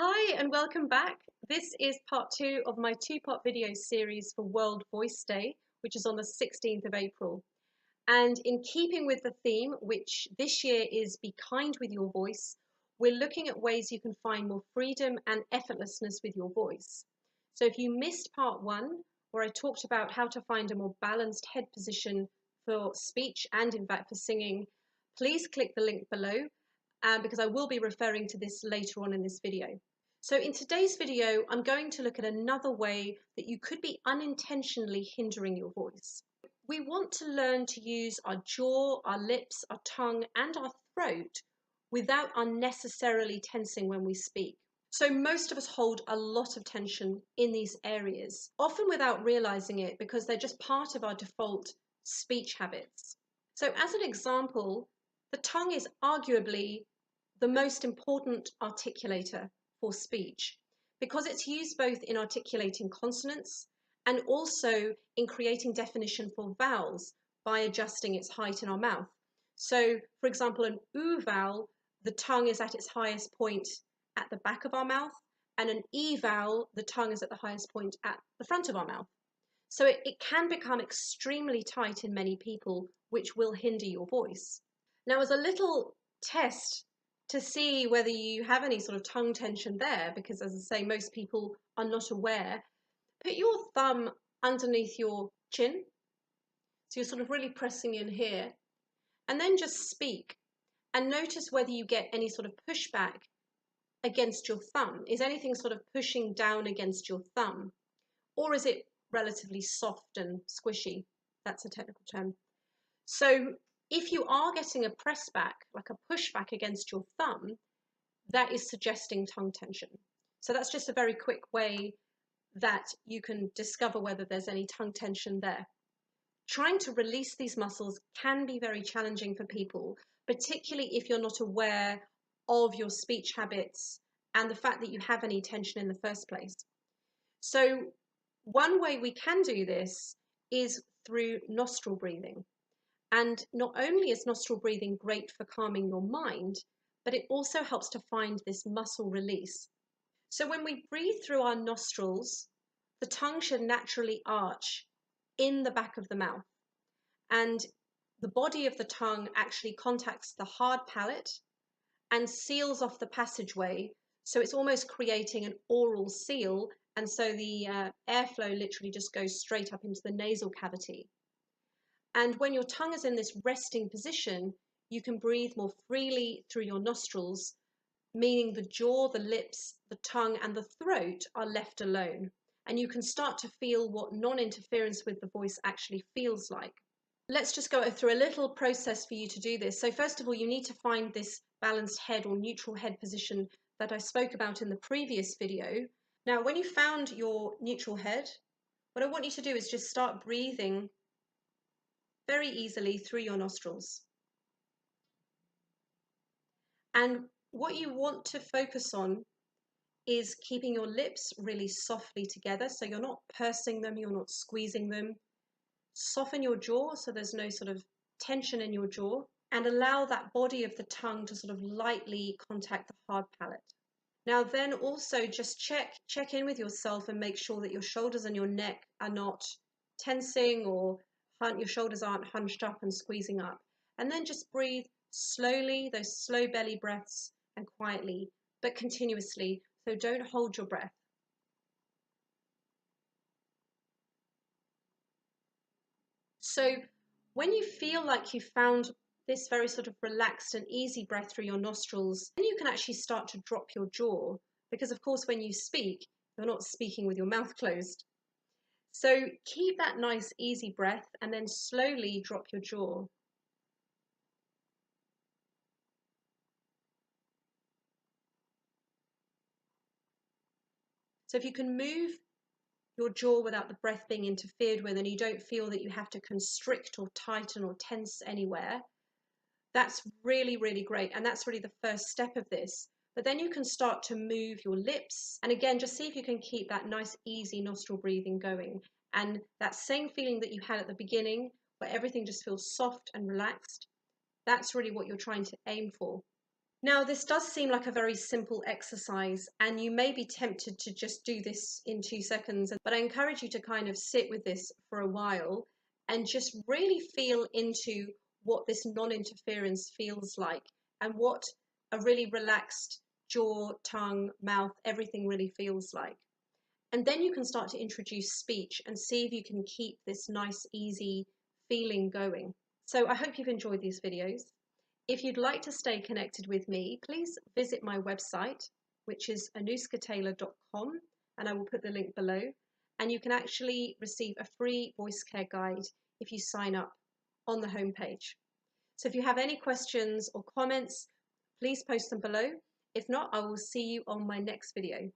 Hi and welcome back. This is part 2 of my two-part video series for World Voice Day, which is on the 16th of April. And in keeping with the theme, which this year is Be Kind with Your Voice, we're looking at ways you can find more freedom and effortlessness with your voice. So if you missed part 1, where I talked about how to find a more balanced head position for speech and in fact for singing, please click the link below because I will be referring to this later on in this video. So in today's video, I'm going to look at another way that you could be unintentionally hindering your voice. We want to learn to use our jaw, our lips, our tongue, and our throat without unnecessarily tensing when we speak. So most of us hold a lot of tension in these areas, often without realizing it because they're just part of our default speech habits. So as an example, the tongue is arguably the most important articulator for speech because it's used both in articulating consonants and also in creating definition for vowels by adjusting its height in our mouth. So, for example, an oo vowel, the tongue is at its highest point at the back of our mouth, and an e vowel, the tongue is at the highest point at the front of our mouth. So it can become extremely tight in many people, which will hinder your voice. Now, as a little test to see whether you have any sort of tongue tension there, because as I say, most people are not aware, put your thumb underneath your chin. So you're sort of really pressing in here, and then just speak and notice whether you get any sort of pushback against your thumb. Is anything sort of pushing down against your thumb? Or is it relatively soft and squishy? That's a technical term. So if you are getting a press back, like a pushback against your thumb, that is suggesting tongue tension. So that's just a very quick way that you can discover whether there's any tongue tension there. Trying to release these muscles can be very challenging for people, particularly if you're not aware of your speech habits and the fact that you have any tension in the first place. So one way we can do this is through nostril breathing. And not only is nostril breathing great for calming your mind, but it also helps to find this muscle release. So when we breathe through our nostrils, the tongue should naturally arch in the back of the mouth. And the body of the tongue actually contacts the hard palate and seals off the passageway. So it's almost creating an oral seal. And so the airflow literally just goes straight up into the nasal cavity. And when your tongue is in this resting position, you can breathe more freely through your nostrils, meaning the jaw, the lips, the tongue, and the throat are left alone. And you can start to feel what non-interference with the voice actually feels like. Let's just go through a little process for you to do this. So first of all, you need to find this balanced head or neutral head position that I spoke about in the previous video. Now, when you found your neutral head, what I want you to do is just start breathing very easily through your nostrils. And what you want to focus on is keeping your lips really softly together. So you're not pursing them, you're not squeezing them. Soften your jaw so there's no sort of tension in your jaw, and allow that body of the tongue to sort of lightly contact the hard palate. Now then also just check in with yourself and make sure that your shoulders and your neck are not tensing or your shoulders aren't hunched up and squeezing up. And then just breathe slowly, those slow belly breaths, and quietly, but continuously. So don't hold your breath. So when you feel like you've found this very sort of relaxed and easy breath through your nostrils, then you can actually start to drop your jaw, because of course when you speak, you're not speaking with your mouth closed. So keep that nice easy breath and then slowly drop your jaw. So if you can move your jaw without the breath being interfered with, and you don't feel that you have to constrict or tighten or tense anywhere, that's really, really great. And that's really the first step of this. But then you can start to move your lips. And again, just see if you can keep that nice, easy nostril breathing going. And that same feeling that you had at the beginning, where everything just feels soft and relaxed, that's really what you're trying to aim for. Now, this does seem like a very simple exercise, and you may be tempted to just do this in 2 seconds, but I encourage you to kind of sit with this for a while and just really feel into what this non-interference feels like and what a really relaxed jaw, tongue, mouth, everything really feels like. And then you can start to introduce speech and see if you can keep this nice, easy feeling going. So I hope you've enjoyed these videos. If you'd like to stay connected with me, please visit my website, which is anuskataylor.com, and I will put the link below. And you can actually receive a free voice care guide if you sign up on the homepage. So if you have any questions or comments, please post them below. If not, I will see you on my next video.